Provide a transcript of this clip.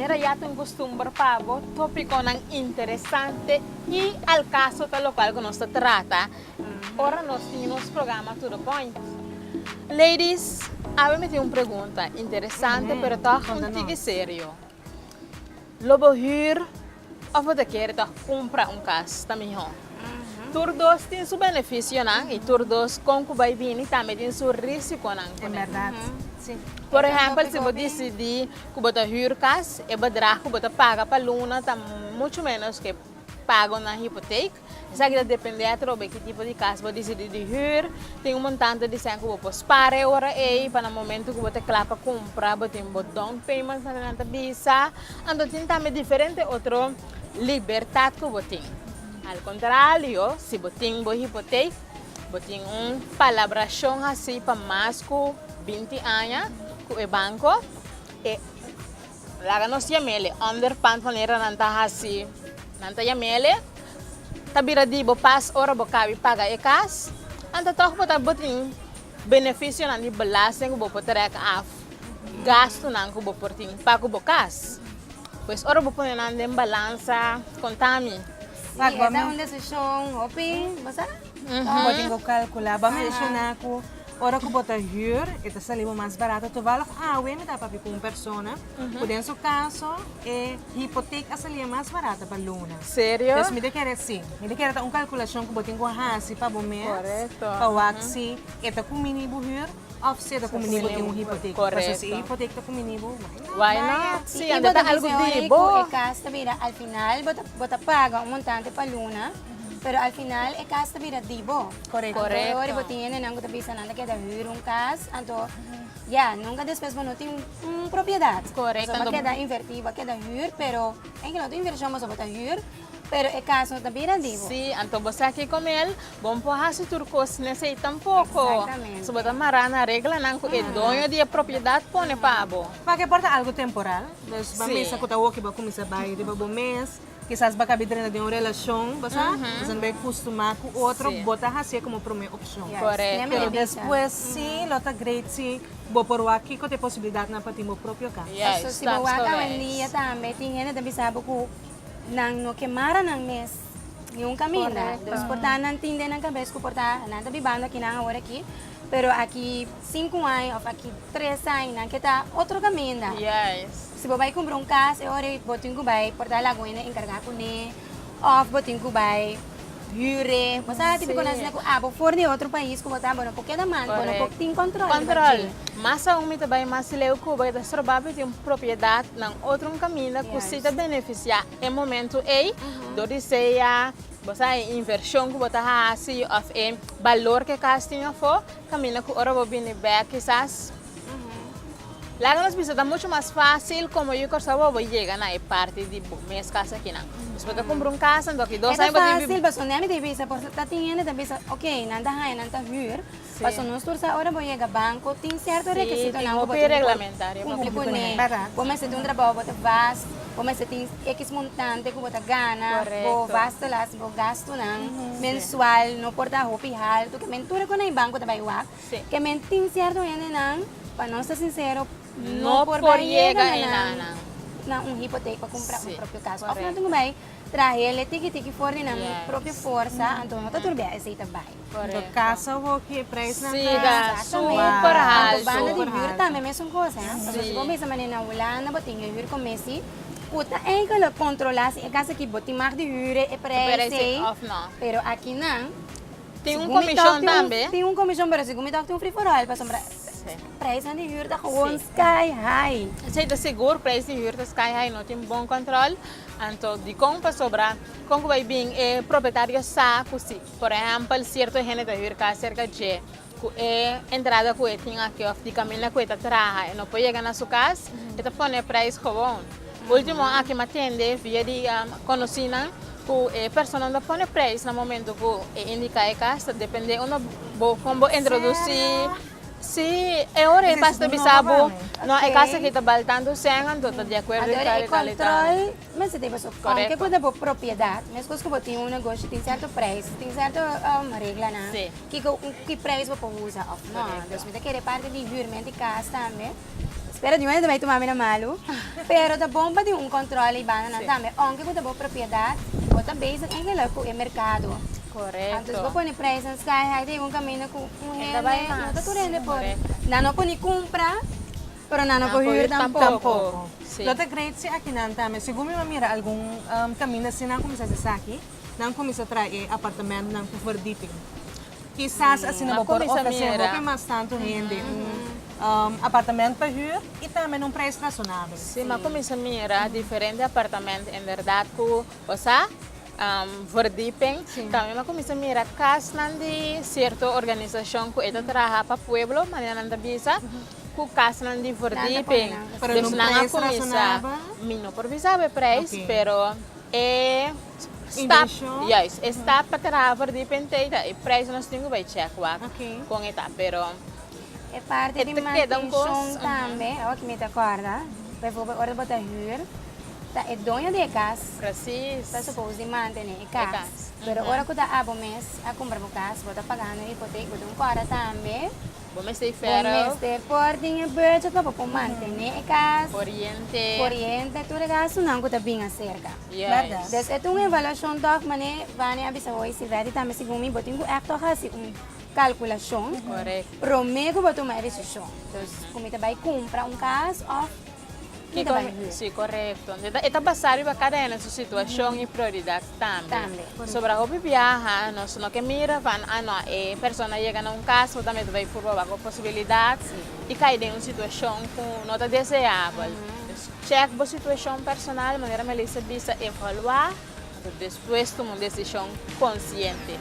manera ya tem costumbre pavo, tópico ng interessante e al caso tal local que nós trata. Ora nós temos programa to the point. Ladies, a mim tem uma pergunta interessante, pero tá contigo sério. Lobo huur of você quer tá comprar casa também, ó. Todos têm seu benefício, não? E todos com que vai vir também tem seu risco, não? É verdade. Sim. Por exemplo, se você decidir que você huur casa, o bedrag que você paga para a luna está muito menos que paga na hipoteca. Isso aqui depende de que tipo de casa você decidir de huur. Tem montante de 100 que você pode parar ora aí para o momento que você clapa comprar, você tem um down payment na visa. Então tem também diferente outra liberdade que você tem. Al contrário, se você tem uma hipoteca, você tem uma palabração assim para mais que 20 anos com o banco. E lá nós chamamos underpant maneira não está assim, não está chamamos. Tabira di bo pas ora bo kabi paga e kas. Anta toch bo taboting benefício na di belasting ko bo potrek af. Gasto nang ko bo porting pa ko bo kas. Pues ora bo ponen ande balança contami. Sim, é uma decisão open, basta? Pode calcular, vamos mencionar que ora que bota huur, esta saliva mais barata, tu vai lá, when está para com uma pessoa, por dentro do caso, é hipoteca salia mais barata para luna. Sério? Então, me quer assim, me quer uma calculação que botem com a hasi para bom mês, Correto. para o axi, eta com minibo huur, ou se está com minibo tem uma hipoteca. Correto. Mas se a hipoteca está com minibo, Why not? Sim, Sim, anda tá algo di bo. E casa vira, al final, bota paga um montante para luna, pero al final, e casa vira dibo. Correto. Correto. Ora, botinha, não está pensando nada que da huir casa, então, já, nunca depois não tem propriedade. Correto. Só que da invertir, que da huir, pero, em que não tem inversão, mas bota huir, pero e casa não está vira dibo. Sim, então você aqui com ele, bom porra se turcos nesse tampouco. Exatamente. Se você marana regra não que é dono de propriedade pone pabo. para que porta algo temporal, mas Sim. vamos pensar que está o que vai começar a bair de bom mês, quizás vai caber dentro de uma relação, você vai acostumar com outro, Sim. botar assim como primeira opção. Yes. Correto. Lembra Pero de visa. depois, sim, lota great, sim, vou por aqui que tem possibilidade na para ter meu próprio carro. Yes, So, si that's bawa ka correct. man niya também, tingin na sabi ko, nang no quemara ng mes, yung kamina. Correcto. Dos portahan ng tinde ng kabes ko portahan, nanta bibanda kinangawar aqui, pero aqui 5 anos, ou aqui 3 anos, nang kita outro kamina. Yes. Si babay comprou um cas, e ora botin ko bay, portahan lagoy na encargar ko ni, off botin ko bay, hyre. Basta tipo ko nasa ko, abo for de outro país, ko botar, bono porque da man, bono Correct. porque tem controle. Control. Mas a umita vai mais leu que vai dar sorbabe tem propriedade ng outro caminho que Yes. se te beneficiar em momento ei do diseia você inversão que você ha se of em valor que castinho for caminho que ora vou vir back quizás lá nos bisa tá muito mais fácil como eu cortava vou chegar na parte de mês casa aqui não você vai comprar casa então aqui 2 Ito anos vai fácil, basta nami tayo bisa, por tatingin na bisa, okay, nanda hay, nanda huir, basta nung tur sa ora boy ga banco, ting certo Sí, requisito ting na upi reglamentario, Kumpli ko kumpli ko ni, na. kung sa itong trabaho, bata vas, kung sa ting X montante, kung bata gana, Correcto. bo basta las, bo gasto ng mensual, no porta hopihal, to kamen tura ko na yung banco tabaywak, Sí. kamen ting certo yan ng, paano sa sincero, No por llegar en na nang. na um hipoteca para comprar Sí, um próprio caso. correcto. Of na bay, trahe ele tiki-tiki for din ang Yes. própria força, então não tá turbia essa tabay. Do Correto. casa, o que preço na Sim, casa. dá Exatamente. super Ang alto. banda de Super hyur alto. também mesmo coisa, hein? Sim. Kasi kung may sa manina wala na boting hyur ko Messi, puta é que lo controlar se casa que boting mar de hyur e Parece preço. off não. Pero aqui não. Tem Se comissão gumitok, também. Tem comissão, pero se gumitok tem free for all para sombra. Preço de hyur da gewoon sky high. Sei de seguro preço de huur sky high não tem bom controle. Então de compra sobra como vai vir proprietário saco se por exemplo certo gente de huur casa cerca de entrada que tem aqui de caminho que está traja e não pode chegar na sua casa e tá põe preço como último aqui me atende via de conhecida que pessoa não põe preço no momento que indica a casa depende como introduzir. Sim, é hora Mas basta isso não bisabo. vale. Não, é Ok. casa que está baltando sengan, tu tá de acordo e Agora tal é e tal e tal. controle, mas se tem pessoa, Correto. que quando é propriedade, mas quando tem um negócio, tem certo preço, tem certo regra, né? Sim. Que preço você usa, não? Correto. Então, se você quer parte de virmente casa também, Pero de momento vai tomar na malo. Pero tá bom para ter controle e bana também. Onde você boa propriedade, você base em que é mercado. Correcto. Antes você põe preço em sky, aí tem caminho com Ainda vai mais. não tá tudo por. Correcto. Não pode comprar, pero não Não pode pode ir tampoco. Tampoco. Sí. Lo te great si aqui nan tame. Siguro mi mamira algum caminho assim não começa a aqui, não começa a trazer apartamento não por verdiping. Quizás assim não Mas por começa a oferecer mirar. porque mais tanto rende apartamento para huur e também num preço razonável. Sí, mas começa a mirar diferentes apartamentos, em verdade, que você verdipen. Também mas começa a mirar casos de certa organização que ela trabalha para o pueblo, mas não bisa, que casos de verdipen. Pero num preço razonável? Não precisava preço, Ok. pero é está, Invention? yes, está para trabalhar verdipen, e preço nós temos que check Ok. com ela, pero É parte E de te quedam manutenção coisas, também. Olha que me te acorda. Bijvoorbeeld, hora botar huur. Tá é dona de casa. preciso. Está suposto de manter a casa. casa. Pero hora que tá abo mês, a comprar o casa, bota pagando hipoteca, bota cora também. Vamos ser O ferro, mês ter portinha budget para manter a casa. oriente. Corriente, tudo gasto não que tá bem acerca. Yes. Dus é uma avaliação toch, mané, vai a bisa hoje se vai também segundo mim, botinho é toch assim calculação. Correcto. Prometo que tomar decisão. Então, como você vai comprar casa ou Que sí, correcto. Esta basado para cada uma sua situação e prioridade também. Também. Sobre a hobby viaja, nós não que mira, van não, pessoa chega num caso, também vai por uma possibilidade e cai em uma situação que não está desejável. Check a situação personal, maneira melhor bisa evaluar, depois tomar uma decisão consciente.